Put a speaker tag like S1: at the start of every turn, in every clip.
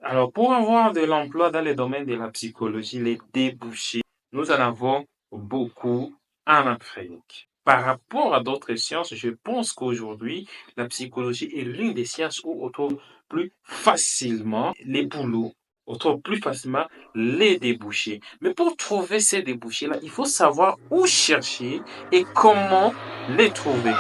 S1: Alors, pour avoir de l'emploi dans les domaines de la psychologie, les débouchés, nous en avons beaucoup en Afrique. Par rapport à d'autres sciences, je pense qu'aujourd'hui, la psychologie est l'une des sciences où on trouve plus facilement les boulots, on trouve plus facilement les débouchés. Mais pour trouver ces débouchés-là, il faut savoir où chercher et comment les trouver.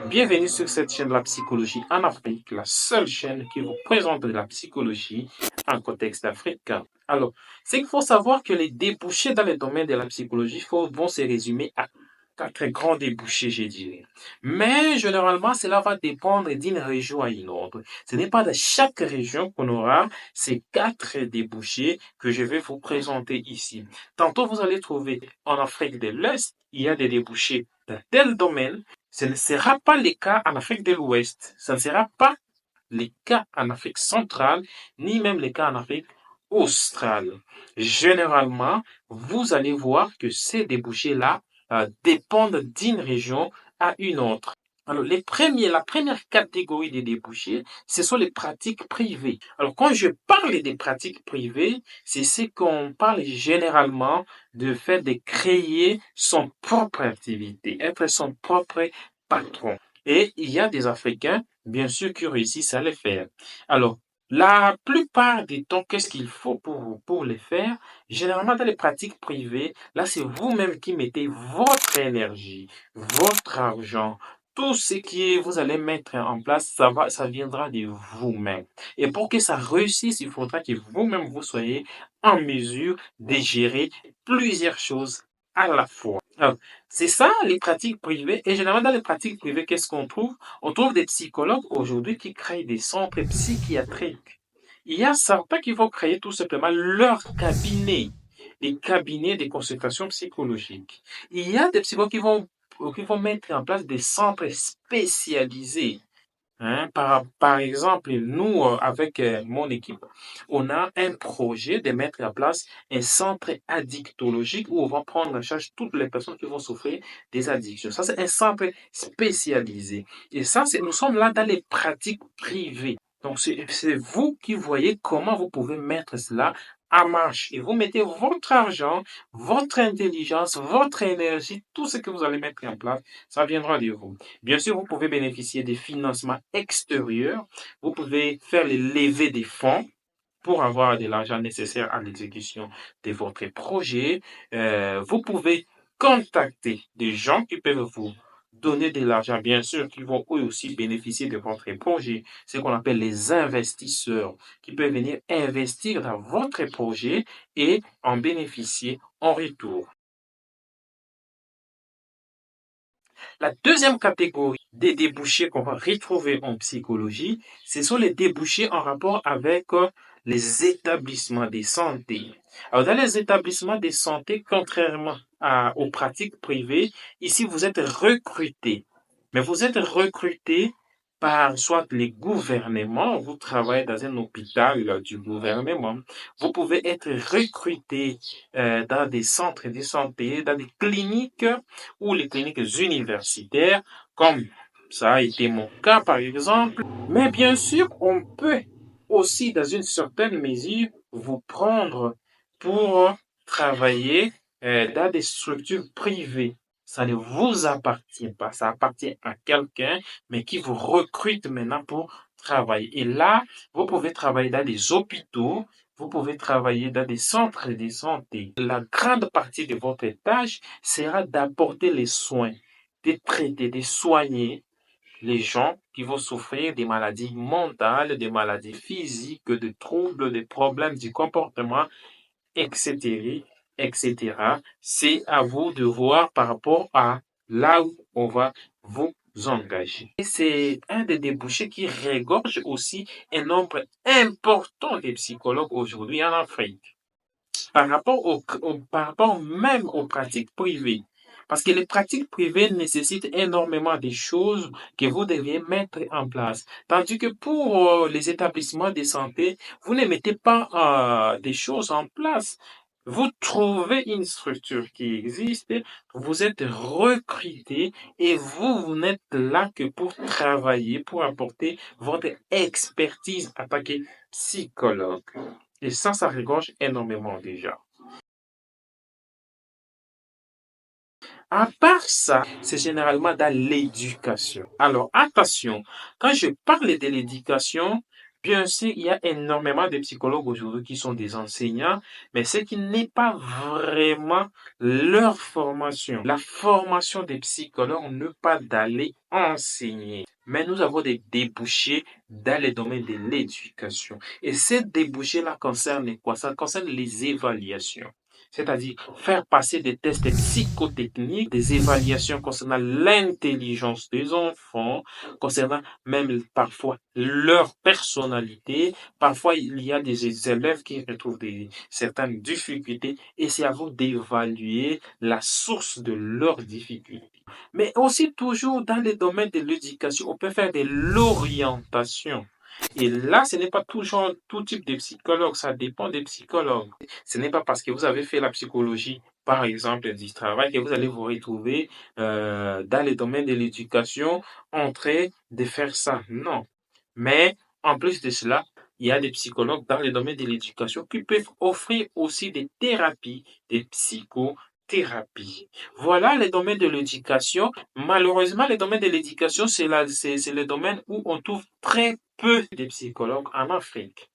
S1: Bienvenue sur cette chaîne de la psychologie en Afrique, la seule chaîne qui vous présente de la psychologie en contexte africain. Alors, c'est qu'il faut savoir que les débouchés dans les domaines de la psychologie vont se résumer à quatre grands débouchés, je dirais. Mais généralement, cela va dépendre d'une région à une autre. Ce n'est pas de chaque région qu'on aura ces quatre débouchés que je vais vous présenter ici. Tantôt, vous allez trouver en Afrique de l'Est, il y a des débouchés dans tel domaine. Ce ne sera pas le cas en Afrique de l'Ouest. Ce ne sera pas le cas en Afrique centrale, ni même le cas en Afrique australe. Généralement, vous allez voir que ces débouchés-là dépendent d'une région à une autre. Alors, la première catégorie des débouchés, ce sont les pratiques privées. Alors, quand je parle des pratiques privées, c'est ce qu'on parle généralement de fait de créer son propre activité, être son propre patron. Et il y a des Africains, bien sûr, qui réussissent à le faire. Alors, la plupart du temps, qu'est-ce qu'il faut pour le faire? Généralement, dans les pratiques privées, là, c'est vous-même qui mettez votre énergie, votre argent, tout ce qui vous allez mettre en place, ça viendra de vous-même. Et pour que ça réussisse, il faudra que vous-même vous soyez en mesure de gérer plusieurs choses à la fois. Alors, c'est ça les pratiques privées. Et généralement, dans les pratiques privées, qu'est-ce qu'on trouve? On trouve des psychologues aujourd'hui qui créent des centres psychiatriques. Il y a certains qui vont créer tout simplement leur cabinet, des cabinets de consultation psychologique. Il y a des psychologues qui vont mettre en place des centres spécialisés. Hein, par exemple, nous, avec mon équipe, on a un projet de mettre en place un centre addictologique où on va prendre en charge toutes les personnes qui vont souffrir des addictions. Ça, c'est un centre spécialisé. Et ça, nous sommes là dans les pratiques privées. Donc, c'est vous qui voyez comment vous pouvez mettre cela en marche. Et vous mettez votre argent, votre intelligence, votre énergie, tout ce que vous allez mettre en place, ça viendra de vous. Bien sûr, vous pouvez bénéficier des financements extérieurs. Vous pouvez faire les levées des fonds pour avoir de l'argent nécessaire à l'exécution de votre projet. Vous pouvez contacter des gens qui peuvent vous donner de l'argent, bien sûr, qui vont eux aussi bénéficier de votre projet. Ce qu'on appelle les investisseurs, qui peuvent venir investir dans votre projet et en bénéficier en retour. La deuxième catégorie des débouchés qu'on va retrouver en psychologie, ce sont les débouchés en rapport avec les établissements de santé. Alors, dans les établissements de santé, contrairement aux pratiques privées, ici, vous êtes recruté. Mais vous êtes recruté par soit les gouvernements, vous travaillez dans un hôpital du gouvernement, vous pouvez être recruté dans des centres de santé, dans des cliniques ou les cliniques universitaires, comme ça a été mon cas par exemple. Mais bien sûr, on peut aussi, dans une certaine mesure, vous prendre pour travailler dans des structures privées. Ça ne vous appartient pas, ça appartient à quelqu'un, mais qui vous recrute maintenant pour travailler. Et là, vous pouvez travailler dans des hôpitaux, vous pouvez travailler dans des centres de santé. La grande partie de votre tâche sera d'apporter les soins, de traiter, de soigner les gens qui vont souffrir des maladies mentales, des maladies physiques, de troubles, des problèmes du comportement, etc., etc. C'est à vous de voir par rapport à là où on va vous engager. Et c'est un des débouchés qui regorge aussi un nombre important de psychologues aujourd'hui en Afrique. Par rapport même aux pratiques privées. Parce que les pratiques privées nécessitent énormément de choses que vous deviez mettre en place. Tandis que pour les établissements de santé, vous ne mettez pas des choses en place. Vous trouvez une structure qui existe, vous êtes recruté et vous n'êtes là que pour travailler, pour apporter votre expertise en tant que psychologue. Et ça regorge énormément déjà. À part ça, c'est généralement dans l'éducation. Alors, attention, quand je parle de l'éducation, bien sûr, il y a énormément de psychologues aujourd'hui qui sont des enseignants, mais ce qui n'est pas vraiment leur formation. La formation des psychologues n'est pas d'aller enseigner. Mais nous avons des débouchés dans le domaine de l'éducation. Et ces débouchés-là concernent quoi? Ça concerne les évaluations. C'est-à-dire faire passer des tests psychotechniques, des évaluations concernant l'intelligence des enfants, concernant même parfois leur personnalité. Parfois, il y a des élèves qui retrouvent certaines difficultés et c'est à vous d'évaluer la source de leurs difficultés. Mais aussi toujours dans le domaine de l'éducation, on peut faire de l'orientation. Et là, ce n'est pas toujours tout type de psychologue, ça dépend des psychologues. Ce n'est pas parce que vous avez fait la psychologie, par exemple, du travail, que vous allez vous retrouver dans le domaine de l'éducation en train de faire ça. Non. Mais en plus de cela, il y a des psychologues dans le domaine de l'éducation qui peuvent offrir aussi des thérapies, des psychothérapies. Voilà les domaines de l'éducation. Malheureusement, le domaine de l'éducation, c'est le domaine où on trouve très peu de psychologues en Afrique.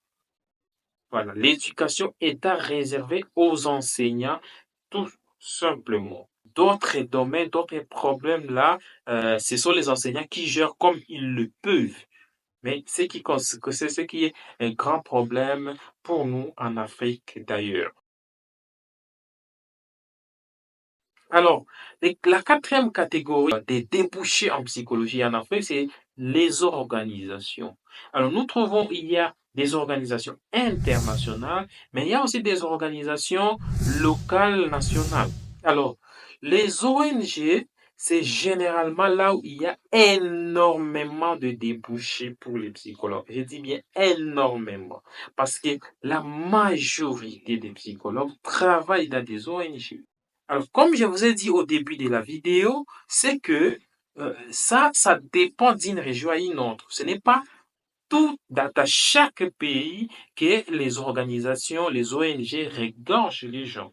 S1: Voilà, l'éducation est à réserver aux enseignants, tout simplement. D'autres domaines, d'autres problèmes là, ce sont les enseignants qui gèrent comme ils le peuvent. Mais c'est ce qui est un grand problème pour nous en Afrique d'ailleurs. Alors, la quatrième catégorie des débouchés en psychologie en Afrique, c'est les organisations. Alors, nous trouvons, il y a des organisations internationales, mais il y a aussi des organisations locales, nationales. Alors, les ONG, c'est généralement là où il y a énormément de débouchés pour les psychologues. Je dis bien énormément, parce que la majorité des psychologues travaillent dans des ONG. Alors, comme je vous ai dit au début de la vidéo, c'est que ça dépend d'une région à une autre. Ce n'est pas tout dans chaque pays que les organisations, les ONG regorgent les gens.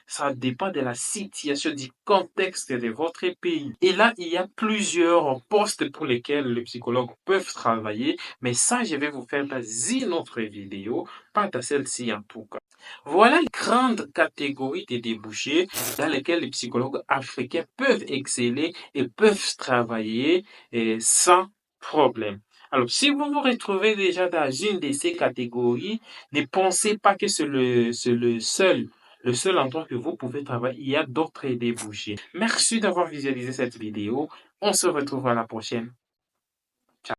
S1: Ça dépend de la situation, du contexte de votre pays. Et là, il y a plusieurs postes pour lesquels les psychologues peuvent travailler, mais ça, je vais vous faire dans une autre vidéo, pas dans celle-ci en tout cas. Voilà une grande catégorie de débouchés dans lesquels les psychologues africains peuvent exceller et peuvent travailler sans problème. Alors, si vous vous retrouvez déjà dans une de ces catégories, ne pensez pas que c'est le seul endroit que vous pouvez travailler. Il y a d'autres débouchés. Merci d'avoir visualisé cette vidéo. On se retrouve à la prochaine.